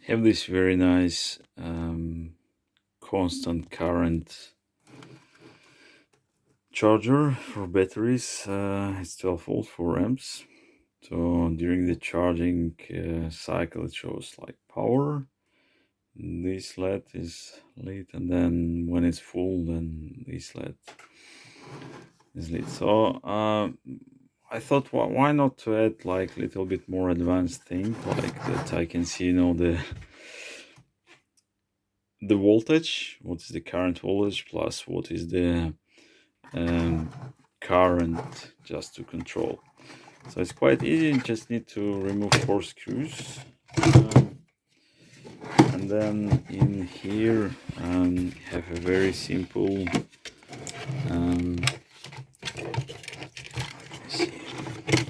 Have this very nice constant current charger for batteries. It's 12 volt 4 amps. So during the charging cycle it shows like power. This LED is lit, and then when it's full then this LED is lit. So I thought, why not to add like a little bit more advanced thing, like that I can see, the voltage, what is the current voltage, plus what is the um, current, just to control. So it's quite easy. You just need to remove 4 screws, and then in here have a very simple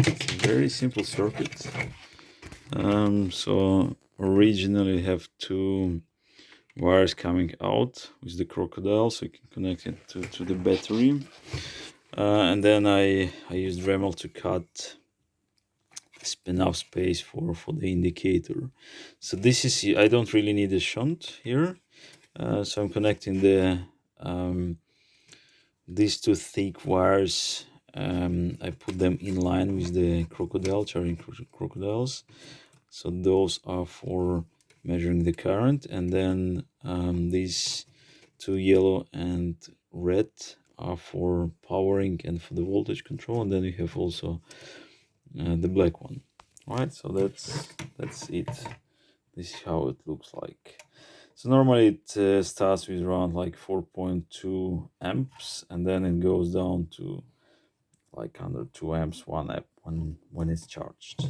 it's a very simple circuit. So originally have 2 wires coming out with the crocodile, so you can connect it to the battery. And then I used Dremel to cut enough space for the indicator. So this is, I don't really need a shunt here. So I'm connecting these 2 thick wires. I put them in line with the crocodile, charging crocodiles. So those are for measuring the current, and then these 2 yellow and red are for powering and for the voltage control, and then you have also the black one. All right, so that's it. This is how it looks like. So normally it starts with around like 4.2 amps, and then it goes down to like under 2 amps, 1 amp when it's charged.